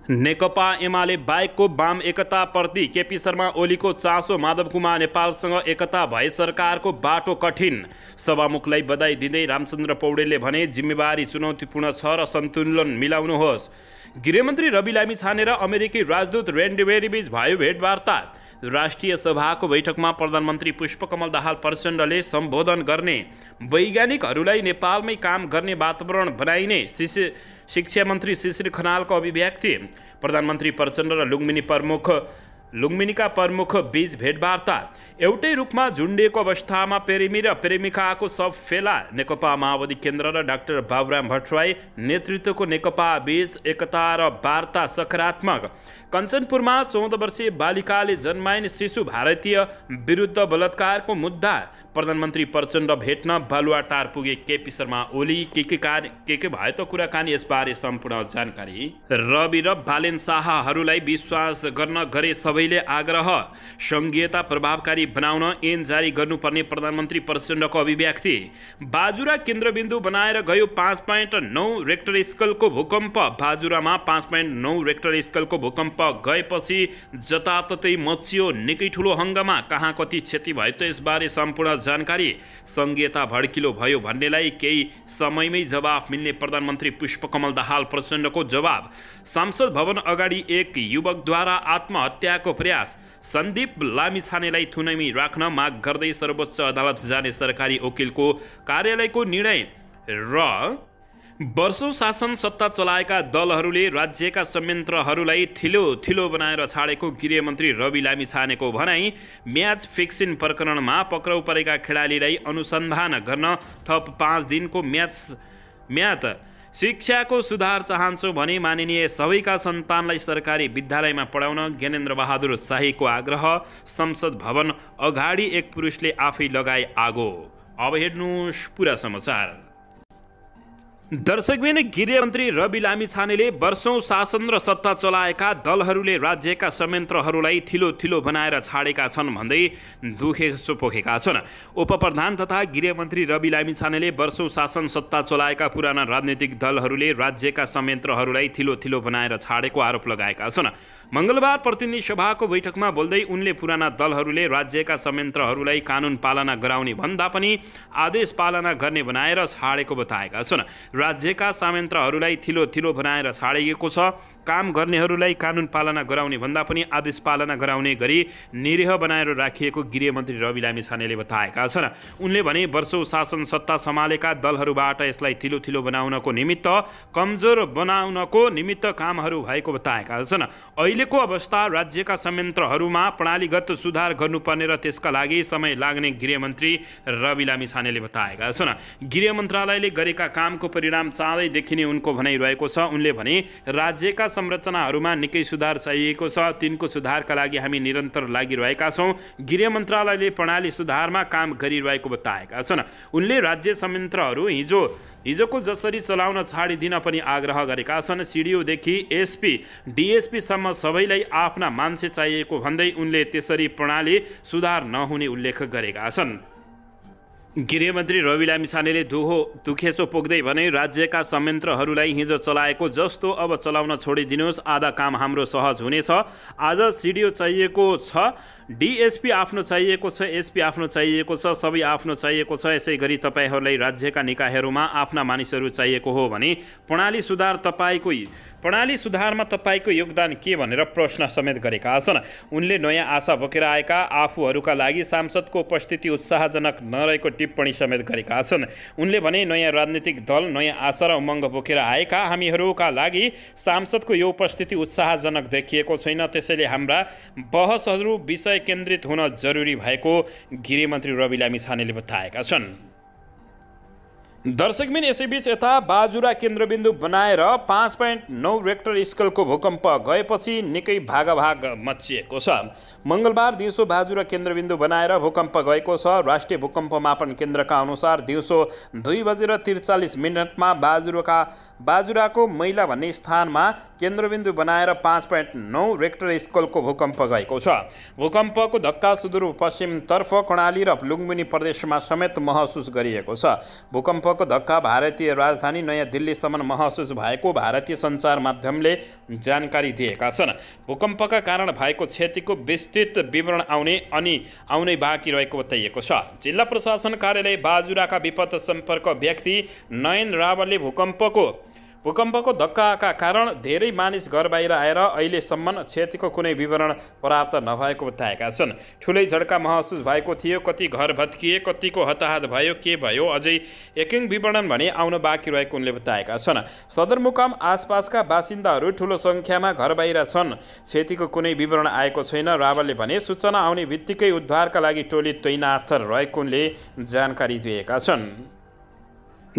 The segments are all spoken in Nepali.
नेकपा एमाले बाहेकको वाम एकताप्रति केपी शर्मा ओलीको चासो, माधव कुमार नेपालसँग एकता भए सरकारको बाटो कठिन। सभामुखलाई बधाई दिँदै रामचन्द्र पौडेलले भने जिम्मेवारी चुनौतीपूर्ण छ र सन्तुलन मिलाउनुहोस्। गृहमन्त्री रवि लामी छाने र अमेरिकी राजदूत रेन्डी बेरीबीच भयो भेटवार्ता। राष्ट्रिय सभाको बैठकमा प्रधानमन्त्री पुष्पकमल दाहाल प्रचण्डले सम्बोधन गर्ने। वैज्ञानिकहरूलाई नेपालमै काम गर्ने वातावरण बनाइने शिक्षा मन्त्री शिशिर खनालको अभिव्यक्ति। प्रधानमन्त्री प्रचण्ड र लुम्बिनीका प्रमुख बीच भेटवार्ता। एउटै रुखमा झुन्डिएको अवस्थामा प्रेमी र प्रेमिकाको शव फेला। नेकपा माओवादी केन्द्र र डाक्टर बाबुराम भट्टराई नेतृत्वको नेकपा बीच एकता र वार्ता सकारात्मक। कञ्चनपुरमा 14 वर्षीय बालिकाले जन्माइने शिशु भारतीय विरुद्ध बलात्कारको मुद्दा। प्रधानमन्त्री प्रचण्ड भेट्न बालुवाटार पुगे केपी शर्मा ओली। के भयो त कुराकानी, यसबारे सम्पूर्ण जानकारी। रवि र बालेन शाहहरूलाई विश्वास गर्न गरे सबैले आग्रह। सङ्घीयता प्रभावकारी बनाउन ऐन जारी गर्नुपर्ने प्रधानमन्त्री प्रचण्डको अभिव्यक्ति। बाजुरा केन्द्रबिन्दु बनाएर गयो 5.9 रेक्टर स्केलको भूकम्प। बाजुरामा 5.9 रेक्टर स्केलको भूकम्प गएपछि जताततै मचियो निकै ठुलो हङ्गामा। कहाँ कति क्षति भयो त यसबारे सम्पूर्ण जानकारी। सङ्घीयता भड्किलो भयो भन्नेलाई केही समयमै जवाब मिल्ने प्रधानमन्त्री पुष्पकमल दाहाल प्रचण्डको जवाब। संसद भवन अगाडि एक युवकद्वारा आत्महत्याको प्रयास। सन्दीप लामिछानेलाई थुनामी राख्न माग गर्दै सर्वोच्च अदालत जाने सरकारी वकिलको कार्यालयको निर्णय। र वर्षौं शासन सत्ता चलाएका दलहरूले राज्यका संयन्त्रहरूलाई थिलो बनाएर छाडेको गृहमन्त्री रवि लामिछानेको भनाई। म्याच फिक्सिङ प्रकरणमा पक्राउ परेका खेलाडीलाई अनुसन्धान गर्न थप 5 दिनको म्याद। शिक्षाको सुधार चाहन्छौँ भने माननीय सबैका सन्तानलाई सरकारी विद्यालयमा पढाउन ज्ञानेन्द्र बहादुर शाहीको आग्रह। संसद भवन अगाडि एक पुरुषले आफै लगाए आगो। अब हेर्नुहोस् पुरा समाचार। दर्शकबिन, गृहमन्त्री रवि लामिछानेले वर्षौं शासन र सत्ता चलाएका दलहरूले राज्यका संयन्त्रहरूलाई थिलो बनाएर छाडेका छन् भन्दै दुखेसो पोखेका छन्। उपप्रधान तथा गृहमन्त्री रवि लामिछानेले वर्षौं शासन सत्ता चलाएका पुराना राजनीतिक दलहरूले राज्यका संयन्त्रहरूलाई थिलो बनाएर छाडेको आरोप लगाएका छन्। मंगलबार प्रतिनिधि सभाको बैठकमा बोल्दै उनले पुराना दलहरूले राज्यका संयन्त्रहरूलाई कानुन पालना गराउने भन्दा पनि आदेश पालना गर्ने बनाएर छाडेको बताएका छन्। राज्यका संयन्त्रहरूलाई थिलो बनाएर छाडिएको छ। काम गर्नेहरूलाई कानुन पालना गराउने भन्दा पनि आदेश पालना गराउने गरी निरीह बनाएर राखिएको गृहमन्त्री रवि लामिछानेले बताएका छन्। उनले भने वर्षौं शासन सत्ता सम्हालेका दलहरूबाट यसलाई थिलो बनाउनको निमित्त, कमजोर बनाउनको निमित्त कामहरू भएको बताएका छन्। अहिलेको अवस्था राज्यका संयन्त्रहरूमा प्रणालीगत सुधार गर्नुपर्ने र त्यसका लागि समय लाग्ने गृहमन्त्री रवि लामिछानेले बताएका छन्। गृह मन्त्रालयले गरेका कामको परिणाम चाँडै देखिने उनको भनाइरहेको छ। उनले भने राज्यका संरचनाहरूमा निकै सुधार चाहिएको छ। तिनको सुधारका लागि हामी निरन्तर लागिरहेका छौँ। गृह मन्त्रालयले प्रणाली सुधारमा काम गरिरहेको बताएका छन्। उनले राज्य संयन्त्रहरू हिजोको जसरी चलाउन छाडिदिन पनि आग्रह गरेका छन्। सिडिओदेखि एसपी डिएसपीसम्म सबैलाई आफ्ना मान्छे चाहिएको भन्दै उनले त्यसरी प्रणाली सुधार नहुने उल्लेख गरेका छन्। गृहमन्त्री रवि लामिछानेले दुखेसो पोख्दै भने राज्यका संयन्त्रहरूलाई हिजो चलाएको जस्तो अब चलाउन छोडिदिनुहोस्। आधा काम हाम्रो सहज हुनेछ। आज सिडिओ चाहिएको छ, डिएसपी आफ्नो चाहिएको छ, एसपी आफ्नो चाहिएको छ, सबै आफ्नो चाहिएको छ। यसै गरी तपाईहरूलाई राज्यका निकायहरूमा आफ्ना मानिसहरू चाहिएको हो भने प्रणाली सुधारमा तपाईँको योगदान के भनेर प्रश्न समेत गरेका छन्। उनले नयाँ आशा बोकेर आएका आफूहरूका लागि सांसदको उपस्थिति उत्साहजनक नरहेको टिप्पणी समेत गरेका छन्। उनले भने नयाँ राजनीतिक दल, नयाँ आशा र उमङ्ग बोकेर आएका हामीहरूका लागि सांसदको यो उपस्थिति उत्साहजनक देखिएको छैन। त्यसैले हाम्रा बहसहरू विषय केन्द्रित हुन जरुरी भएको गृहमन्त्री रवि लामिछानेले बताएका छन्। दर्शकबिन, यसैबीच यता बाजुरा केन्द्रबिन्दु बनाएर 5.9 रेक्टर स्केलको भूकम्प गएपछि निकै भागाभाग मचिएको छ। मंगलबार दिउँसो बाजुरा केन्द्रबिन्दु बनाएर भूकम्प गएको छ। राष्ट्रिय भूकम्प मापन केन्द्रका अनुसार दिउँसो 2:43 बाजुराका बाजुराको मैला भन्ने स्थानमा केन्द्रबिन्दु बनाएर 5.9 रेक्टर स्केलको भूकम्प गएको छ। भूकम्पको धक्का सुदूरपश्चिमतर्फ कर्णाली र लुम्बिनी प्रदेशमा समेत महसुस गरिएको छ। भूकम्पको धक्का भारतीय राजधानी नयाँ दिल्लीसम्म महसुस भएको भारतीय सञ्चार माध्यमले जानकारी दिएका छन्। भूकम्पका कारण भएको क्षतिको विस्तृत विवरण आउनै बाँकी रहेको बताइएको छ। जिल्ला प्रशासन कार्यालय बाजुराका विपद सम्पर्क व्यक्ति नयन रावलले भूकम्पको धक्काका कारण धेरै मानिस घर बाहिर आएर अहिलेसम्म क्षतिको कुनै विवरण प्राप्त नभएको बताएका छन्। ठुलै झड्का महसुस भएको थियो, कति घर भत्किए, कतिको हताहत भयो, के भयो अझै एकिङ विवरण भने आउन बाँकी रहेको उनले बताएका छन्। सदरमुकाम आसपासका बासिन्दाहरू ठुलो सङ्ख्यामा घर बाहिर छन्। क्षतिको कुनै विवरण आएको छैन। रावलले भने सूचना आउने बित्तिकै उद्धारका लागि टोली तैनात रहेको उनले जानकारी दिएका छन्।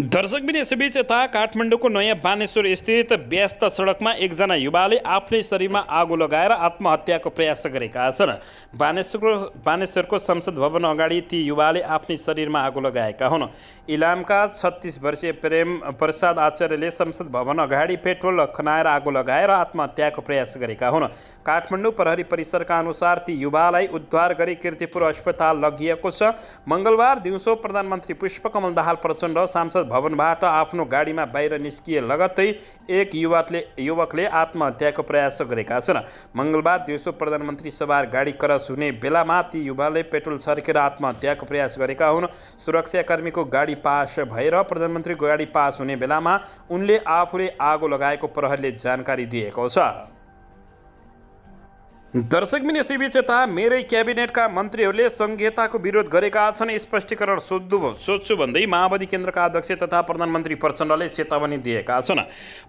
दर्शकबिन यसैबीच यता काठमाडौँको नयाँ बानेश्वर स्थित व्यस्त सडकमा एकजना युवाले आफ्नै शरीरमा आगो लगाएर आत्महत्याको प्रयास गरेका छन्। बानेश्वरको संसद भवन अगाडि ती युवाले आफ्नै शरीरमा आगो लगाएका हुन्। इलामका 36 वर्षीय प्रेम प्रसाद आचार्यले संसद भवन अगाडि पेट्रोल खनाएर आगो लगाएर आत्महत्याको प्रयास गरेका हुन्। काठमाडौँ प्रहरी परिसरका अनुसार ती युवालाई उद्धार गरी कीर्तिपुर अस्पताल लगिएको छ। मङ्गलबार दिउँसो प्रधानमन्त्री पुष्पकमल दाहाल प्रचण्ड संसद भवनबाट आफ्नो गाडीमा बाहिर निस्किए लगत्तै एक युवकले आत्महत्याको प्रयास गरेका छन्। मङ्गलबार दिउँसो प्रधानमन्त्री सवार गाडी क्रस हुने बेलामा ती युवाले पेट्रोल छर्केर आत्महत्याको प्रयास गरेका हुन्। सुरक्षाकर्मीको गाडी पास भएर प्रधानमन्त्रीको गाडी पास हुने बेलामा उनले आफूले आगो लगाएको प्रहरीले जानकारी दिएको छ। दर्शकबिन यसैबीच यता मेरै क्याबिनेटका मन्त्रीहरूले संहिताको विरोध गरेका छन्। स्पष्टीकरण सोध्छु भन्दै माओवादी केन्द्रका अध्यक्ष तथा प्रधानमन्त्री प्रचण्डले चेतावनी दिएका छन्।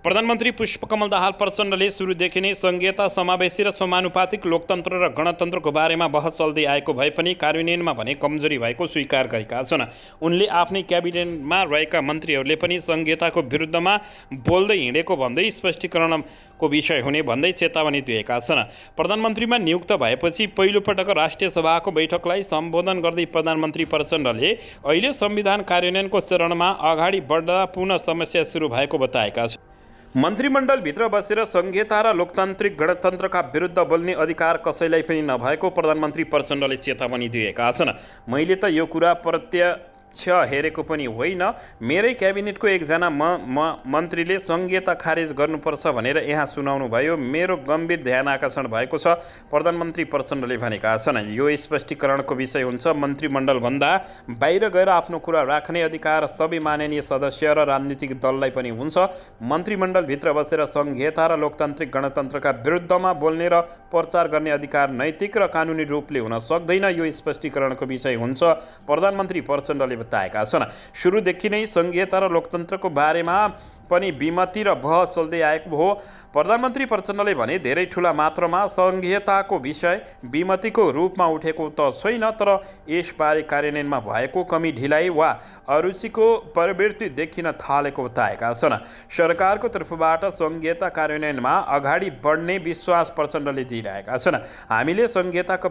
प्रधानमन्त्री पुष्पकमल दाहाल प्रचण्डले सुरुदेखि नै संहिता समावेशी र समानुपातिक लोकतन्त्र र गणतन्त्रको बारेमा बहस चल्दै आएको भए पनि कार्यान्वयनमा भने कमजोरी भएको स्वीकार गरेका छन्। उनले आफ्नै क्याबिनेटमा रहेका मन्त्रीहरूले पनि संहिताको विरुद्धमा बोल्दै हिँडेको भन्दै स्पष्टीकरणको विषय हुने भन्दै चेतावनी दिएका छन्। प्रधानमन्त्रीमा नियुक्त भएपछि पहिलोपटक राष्ट्रिय सभाको बैठकलाई सम्बोधन गर्दै प्रधानमन्त्री प्रचण्डले अहिले संविधान कार्यान्वयनको चरणमा अगाडि बढ्दा पुनः समस्या सुरु भएको बताएका छन्। मन्त्रीमण्डलभित्र बसेर संहिता र लोकतान्त्रिक गणतन्त्रका विरुद्ध बोल्ने अधिकार कसैलाई पनि नभएको प्रधानमन्त्री प्रचण्डले चेतावनी दिएका छन्। मैले त यो कुरा प्रत्यक्ष हेरेको पनि होइन। मेरै क्याबिनेटको एकजना मन्त्रीले संहिता खारेज गर्नुपर्छ भनेर यहाँ सुनाउनु भयो। मेरो गम्भीर ध्यान आकर्षण भएको छ, प्रधानमन्त्री प्रचण्डले भनेका छन्। यो स्पष्टीकरणको विषय हुन्छ। मन्त्रीमण्डलभन्दा बाहिर गएर आफ्नो कुरा राख्ने अधिकार सबै माननीय सदस्य र राजनीतिक दललाई पनि हुन्छ। मन्त्रीमण्डलभित्र बसेर संहिता र लोकतान्त्रिक गणतन्त्रका विरुद्धमा बोल्ने र प्रचार गर्ने अधिकार नैतिक र कानुनी रूपले हुन सक्दैन। यो स्पष्टीकरणको विषय हुन्छ, प्रधानमन्त्री प्रचण्डले बताएका छन्। सुरुदेखि नै संहिता र लोकतन्त्रको बारेमा पनि विमति र बहस चल्दै आएको हो। प्रधानमन्त्री प्रचण्डले भने धेरै ठुला मात्रामा संहिताको विषय विमतिको रूपमा उठेको त छैन, तर यसबारे कार्यान्वयनमा भएको कमी, ढिलाइ वा अरुचिको प्रवृत्ति देखिन थालेको बताएका छन्। सरकारको तर्फबाट संहिता कार्यान्वयनमा अगाडि बढ्ने विश्वास प्रचण्डले दिइरहेका छन्। हामीले संहिताको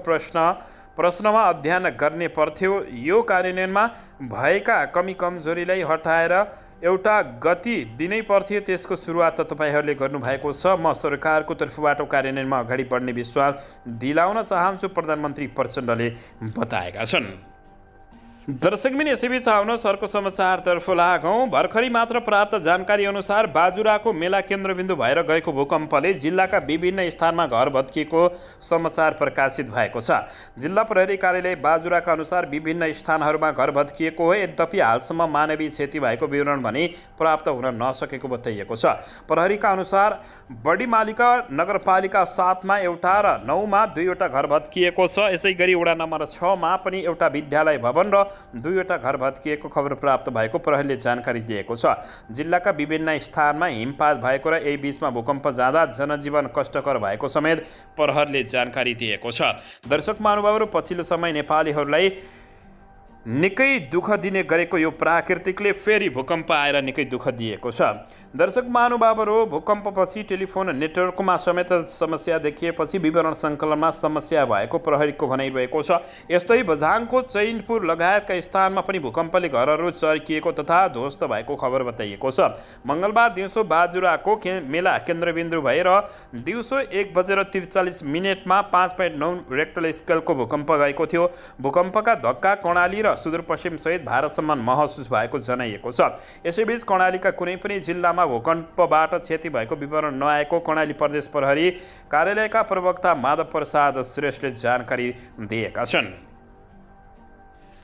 प्रश्नमा अध्ययन गर्ने पर्थ्यो। यो कार्यान्वयनमा भएका कमी कमजोरीलाई हटाएर एउटा गति दिनै पर्थ्यो। त्यसको सुरुवात त तपाईँहरूले गर्नुभएको छ। म सरकारको तर्फबाट कार्यान्वयनमा अगाडि बढ्ने विश्वास दिलाउन चाहन्छु, प्रधानमन्त्री प्रचण्डले बताएका छन्। दर्शकबिन यसैबीच आउनुहोस् अर्को समाचारतर्फ लागौँ। भर्खरै मात्र प्राप्त जानकारी अनुसार बाजुराको मेला केन्द्रबिन्दु भएर गएको भूकम्पले जिल्लाका विभिन्न स्थानमा घर भत्किएको समाचार प्रकाशित भएको छ। जिल्ला प्रहरी कार्यालय बाजुराका अनुसार विभिन्न स्थानहरूमा घर भत्किएको हो। यद्यपि हालसम्म मानवीय क्षति भएको विवरण भने प्राप्त हुन नसकेको बताइएको छ। प्रहरीका अनुसार बडीमालिका नगरपालिका 7मा एउटा र 9मा 2वटा घर भत्किएको छ। यसैगरी वडा नम्बर 6मा पनि एउटा विद्यालय भवन र 2वटा घर भत्किएको खबर प्राप्त भएको प्रहरीले जानकारी दिएको छ। जिल्लाका विभिन्न स्थानमा हिमपात भएको र यही बीचमा भूकम्प जाँदा जनजीवन कष्टकर भएको समेत प्रहरीले जानकारी दिएको छ। दर्शक महानुभावहरू, पछिल्लो समय नेपालीहरूलाई निकै दुःख दिने गरेको यो प्राकृतिकले फेरि भूकम्प आएर निकै दुःख दिएको छ। दर्शक महानुभावहरू, भूकम्पपछि टेलिफोन नेटवर्कमा समेत समस्या देखिएपछि विवरण सङ्कलनमा समस्या भएको प्रहरीको भनाइरहेको छ। यस्तै बझाङको चैनपुर लगायतका स्थानमा पनि भूकम्पले घरहरू चर्किएको तथा ध्वस्त भएको खबर बताइएको छ। मङ्गलबार दिउँसो बाजुराको मेला केन्द्रबिन्दु भएर दिउँसो 1:43 मा 5.9 रेक्टर स्केलको भूकम्प गएको थियो। भूकम्पका धक्का कर्णाली र सुदूरपश्चिम सहित भारतसम्म महसुस भएको जनाइएको छ। यसैबीच कर्णालीका कुनै पनि जिल्लामा भूकम्पबाट क्षति भएको विवरण नआएको कर्णाली प्रदेश प्रहरी कार्यालयका प्रवक्ता माधव प्रसाद श्रेष्ठले जानकारी दिएका छन्।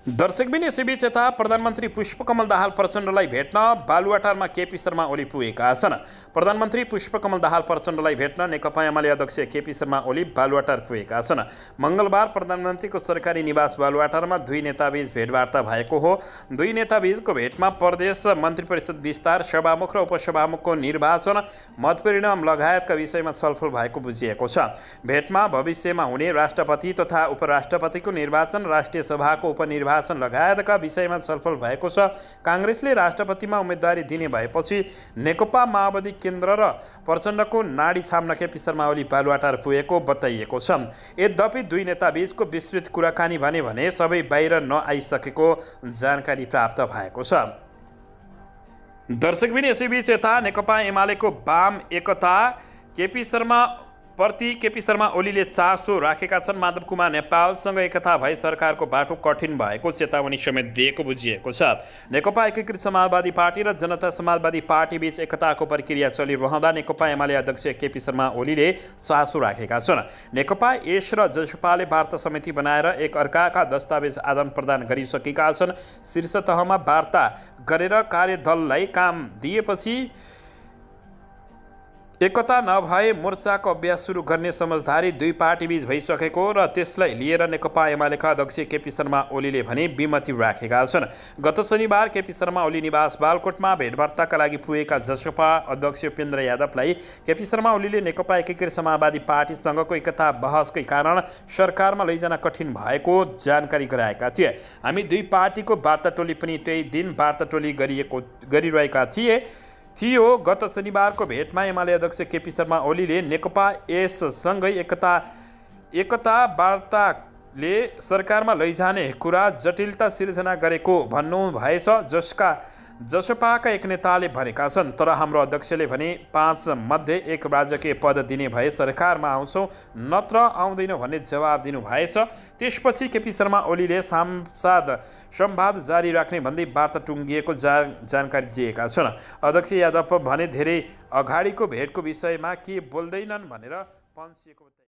दर्शकबिन यसैबीच यता प्रधानमन्त्री पुष्पकमल दाहाल प्रचण्डलाई भेट्न बालुवाटारमा केपी शर्मा ओली पुगेका छन्। प्रधानमन्त्री पुष्पकमल दाहाल प्रचण्डलाई भेट्न नेकपा एमाले अध्यक्ष केपी शर्मा ओली बालुवाटार पुगेका छन्। मङ्गलबार प्रधानमन्त्रीको सरकारी निवास बालुवाटारमा दुई नेताबीच भेटवार्ता भएको हो। दुई नेताबीचको भेटमा प्रदेश मन्त्री परिषद विस्तार, सभामुख र उपसभामुखको निर्वाचन, मतपरिणाम लगायतका विषयमा छलफल भएको बुझिएको छ। भेटमा भविष्यमा हुने राष्ट्रपति तथा उपराष्ट्रपतिको निर्वाचन, राष्ट्रिय सभाको उपनिर्वाचन लगायतका विषयमा छलफल भएको छ। काङ्ग्रेसले राष्ट्रपतिमा उम्मेदवारी दिने भएपछि नेकपा माओवादी केन्द्र र प्रचण्डको नाडी छाम्न केपी शर्मा ओली बालुवाटार पुगेको बताइएको छ। यद्यपि दुई नेताबीचको विस्तृत कुराकानी भने सबै बाहिर नआइसकेको जानकारी प्राप्त भएको छ। दर्शकबिन यसैबीच यता नेकपा एमालेको वाम एकता केपी शर्मा ओलीले चासो राखेका छन्। माधव कुमार नेपालसँग एकता भए सरकारको बाटो कठिन भएको चेतावनी समेत दिएको बुझिएको छ। नेकपा एकीकृत समाजवादी पार्टी र जनता समाजवादी पार्टी बीच एकताको प्रक्रिया चलिरहँदा नेकपा एमाले अध्यक्ष केपी शर्मा ओलीले चासो राखेका छन्। नेकपा एस र जसपाले वार्ता समिति बनाएर एक अर्काका दस्तावेज आदान प्रदान गरिसकेका छन्। शीर्ष तहमा वार्ता गरेर कार्यदललाई काम दिएपछि एकता नभए मोर्चाको अभ्यास सुरु गर्ने समझदारी दुई पार्टीबीच भइसकेको र त्यसलाई लिएर नेकपा एमालेका अध्यक्ष केपी शर्मा ओलीले भने विमति राखेका छन्। गत शनिबार केपी शर्मा ओली निवास बालकोटमा भेटवार्ताका लागि पुगेका जसपा अध्यक्ष उपेन्द्र यादवलाई केपी शर्मा ओलीले नेकपा एकीकृत समाजवादी पार्टीसँगको एकता बहसकै कारण सरकारमा लैजान कठिन भएको जानकारी गराएका थिए। हामी दुई पार्टीको वार्ता टोली पनि त्यही दिन वार्ता टोली गरिरहेका थियो। गत शनिबारको भेटमा एमाले अध्यक्ष केपी शर्मा ओलीले नेकपा एससँगै एकता वार्ताले सरकारमा लैजाने कुरा जटिलता सिर्जना गरेको भन्नुभएछ। जसपाका एक नेताले भनेका छन्, तर हाम्रो अध्यक्षले भने 5 मध्ये 1 राजकीय पद दिने भए सरकारमा आउँछौँ, नत्र आउँदैन भन्ने जवाब दिनुभएछ। त्यसपछि केपी शर्मा ओलीले संवाद जारी राख्ने भन्दै वार्ता टुङ्गिएको जानकारी दिएका छन्। अध्यक्ष यादव भने धेरै अगाडिको भेटको विषयमा के बोल्दैनन् भनेर पन्सिएको